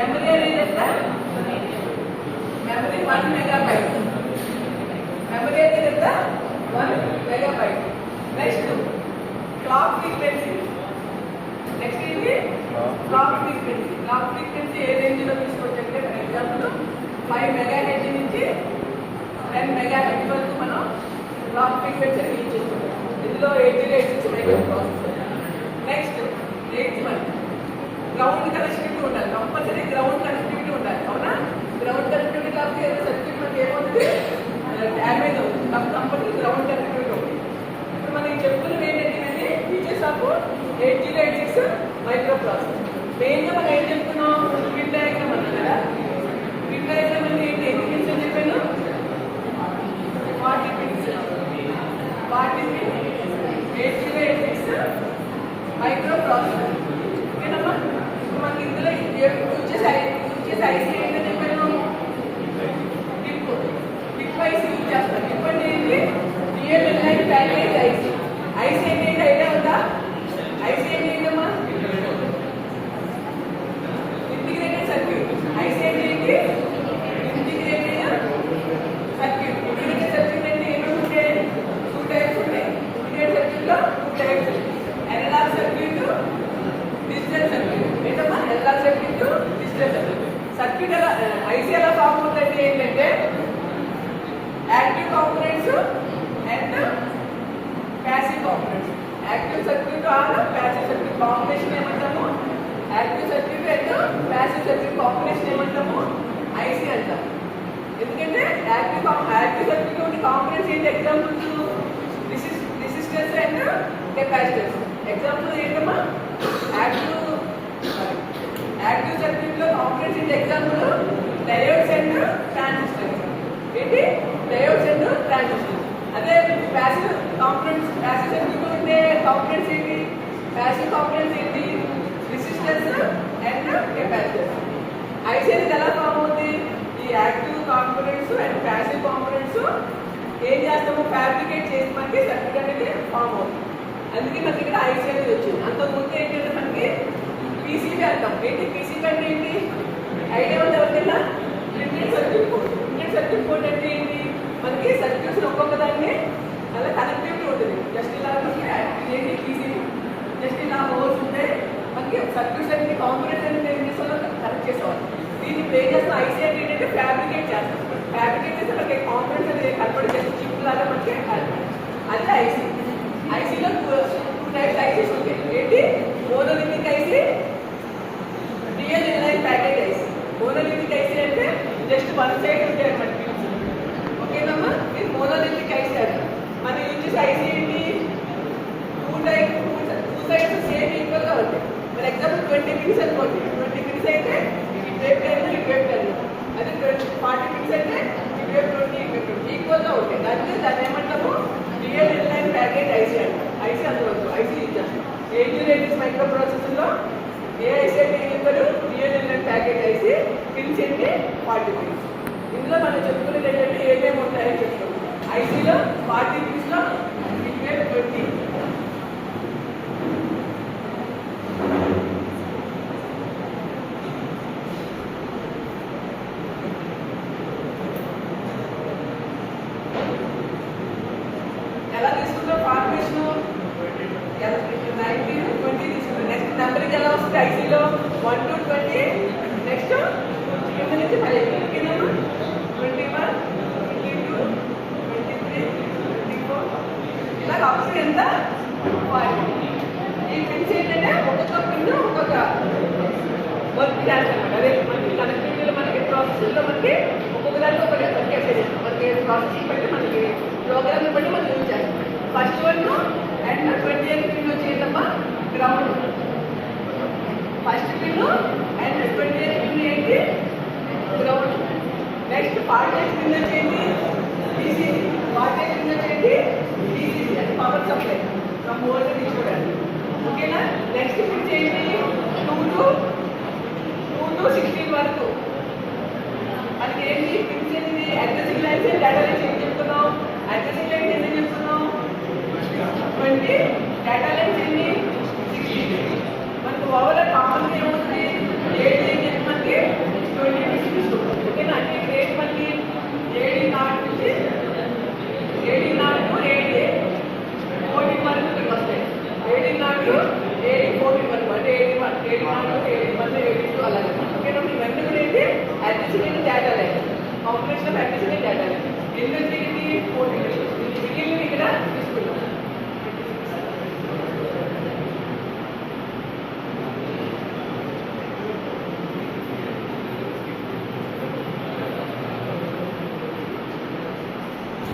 Memory అనేది ఎంత? Memory 1 megabyte. Memory అనేది ఎంత? 1 megabyte. Next clock frequency. Next ఏంటి? Clock frequency. క్లాక్ ఫ్రీక్వెన్సీ ఏ రేంజ్లో తీసుకోవచ్చు అంటే ఫర్ ఎగ్జాంపుల్ 5 మెగాహెర్ట్జ్ నుంచి 10 మెగాహెర్ట్జ్ వరకు మనం క్లాక్ ఫ్రీక్వెన్సీ యూజ్ చేసుకుంటాం. ఇందులో 8086 micro processor. Next 81 ground connectivity ఉండాలి. కంపల్సరీ గ్రౌండ్ కనెక్టివిటీ ఉండాలి. అవునా? గ్రౌండ్ కనెక్టివిటీ కాబట్టి సర్క్యూట్ మనకి ఏమవుతుంది? డ్యామేజ్ అవుతుంది. కాబట్టి కంపల్సరీ గ్రౌండ్ కనెక్టివిటీ ఉంటుంది. ఇప్పుడు మనకి చెప్తున్నది ఏంటంటే ఫీచర్స్ ఆఫ్ 8086 మైక్రో ప్రాసెసర్. మెయిన్గా మనం ఏం చెప్తున్నాం? పిన్ డయాగ్రామ్ అన్నాం కదా. పిన్ డయాగ్రామ్ అంటే ఏంటి? ఎన్ని పిన్స్ అని చెప్పాను? 40 పిన్స్. 40 pin 8086 micro processor. ఓకేనమ్మా? ఇప్పుడు మనకి ఇందులో వచ్చేసి ఐసీ ఏంటని చెప్పాను? పిక్ ఐసీ యూజ్ చేస్తాం. ఇప్పుడు ఏంటి? DLL9 package IC. ఐసీ ఏంటి ఐడియా ఉందా? ఐసీ ఏంటమ్మా? Integrated circuit. ఐసీ ఏంటి? Integrated circuit. ఇంటిగ్రేటెడ్ సర్క్యూట్ అంటే ఏమి ఉంటాయి? 2 టైప్స్ ఉంటాయి. ఇంటిగ్రేటెడ్ సర్క్యూట్లో 2 types. Analog circuit, digital circuit. ఏంటమ్మా? Analog circuit, digital circuit. Circuit ఎలా ఐసీ ఎలా ఫామ్ అవుతుందంటే ఏంటంటే active components and passive components. Active circuit or passive circuit combination ఏమంటాము? Active circuit and passive circuit combination ఏమంటాము? IC అంటాం. ఎందుకంటే యాక్టివ్ సర్క్యూట్ ఉండే కాంపోనెంట్స్ ఏంటి? Examples resistors and capacitors. Example ఏంటమ్మా? యాక్టివ్ సర్క్యూట్ లో కాంపోనెంట్స్ ఏంటి? Example diodes and transistors. ఏంటి? Diodes and transistors. అదే ప్యాసివ్ కాంపోనెంట్స్, ప్యాసివ్ సర్క్యూట్ ఉండే కాంపోనెంట్స్ ఏంటి? ప్యాసివ్ కాంపోనెంట్స్ ఏంటి? Resistors and capacitors. ఐసీ అనేది ఎలా ఫామ్ అవుతుంది? ఈ active components and passive components ఏం చేస్తాము? ఫ్యాబ్రికేట్ చేసి మనకి సర్క్యూట్ అనేది ఫామ్ అవుతుంది. అందుకే మనకి ఇక్కడ ఐసీ అనేది వచ్చింది. అంతకుముందు ఏంటంటే మనకి పీసీబీ అంటాం. ఏంటి పీసీబీ అంటే ఏంటి? ఐడియా ఉంది ఎవరికైనా? Printed circuit code. Printed circuit code అంటే ఏంటి? మనకి సర్క్యూట్స్ ఒక్కొక్క దాన్ని అలా కనెక్టివిటీ ఉంటుంది. జస్ట్ ఇలా ఏంటి పీసీబీ జస్ట్ ఇలా హోల్స్ ఉంటే మనకి సర్క్యూట్స్ అన్ని కాంపోనెంట్స్ అన్ని ఏం చేసేవాళ్ళు? కనెక్ట్ చేసేవాళ్ళు. దీన్ని ప్లే చేస్తాం. ఐసీ అంటే ఏంటంటే ఫ్యాబ్రికేట్ చేస్తాం. ఫ్యాబ్రికేట్ చేస్తే మనకి కాంపోనెంట్స్ అనేది కనపడి చేస్తే చిప్ లాగా మనకి అదే ఐసీ. ఐసీలో 2 టైప్స్ ఐసీస్ ఉంటాయి. ఏంటి? Monolithic IC, DLL9 package IC. Monolithic IC అంటే జస్ట్ 1 సైడ్ ఉంటాయి అన్నమాట పిన్స్. ఓకేనమ్మా? ఇది మోనోలిథిక్ ఐసీ అంటారు. మనం యూజ్ చేసే ఐసీ ఏంటి? 2 సైడ్స్ సేమ్ ఈక్వల్గా ఉంటాయి. ఫర్ ఎగ్జాంపుల్ 20 పిన్స్ అనుకోండి. 20 పిన్స్ అయితే ఇటువైపు 10 ఇటువైపు 10. అదే 40 పిన్స్ అయితే ఇటువైపు 20 ఇటువైపు 20 ఈక్వల్గా ఉంటాయి. దాన్ని ఏమంటాము? DLL9 ప్యాకేజ్ ఐసీ అంటారు. ఐసీ అందులో ఐసీ యూజ్ చేస్తాం. 8086 మైక్రో ప్రాసెసర్లో ఏ ఐసీ అంటే ఏం చెప్పారు? DLL9 package IC. పిన్స్ ఏంటి? 40 పిన్స్. ఇందులో మనం చెప్పుకునేది ఏంటంటే ఏమేమి ఉంటాయని చెప్తాం. ఐసీలో 40 పిన్స్లో ఇటువైపు 20. ఎలా తీసుకుంటాం ఫార్మేషన్? 19 20 తీసుకుంటాం. నెక్స్ట్ నెంబరింగ్ ఎలా వస్తుంది? ఐసీలో 1 to 20. నెక్స్ట్ కింద నుంచి 5. ఓకేనమ్మా? 21 22 23 24 ఇలా ఆప్షన్ ఎంత? 5. ఈ పిన్స్ ఏంటంటే ఒక్కొక్క పిన్ ఒక్కొక్క వర్క్ చేస్తాం. అదే మనకి కనెక్టివిటీలో మనకి ప్రాసెసర్లో మనకి ఒక్కొక్క దానికి ఒక వర్క్ చేస్తాం. మనకి ప్రాసెసింగ్ బట్టి మనకి ప్రోగ్రామ్ బట్టి మనం యూజ్ చేస్తాం. ఫస్ట్ వన్ అండ్ 28 పిన్ వచ్చేదమ్మా ground. First pin and 28 pin ఏంటి? గ్రౌండ్. నెక్స్ట్ 40 పిన్ వచ్చేది డీసీ. 40 పిన్ వచ్చేది డీసీ అంటే పవర్ సప్లై ఫ్రమ్ వోల్టేజ్ తీసుకోవడానికి. ఓకేనా? నెక్స్ట్ పిన్ ఏంటి? 2 to 16 వరకు మనకి ఏంటి? పిన్స్ ఏంటి? అడ్రసింగ్ లైన్స్ డేటా లైన్స్ ఏం చెప్తున్నాం? అడ్రసింగ్ లైన్స్ ఏం చెప్తున్నాం? 20. డేటా లైన్స్ ఏంటి? 16. మనకు ఓవరాల్ కామన్ ఏమవుతుంది? 8 మనకి ప్రాక్టీస్ అనేది చేయాలి. ఎందుకంటే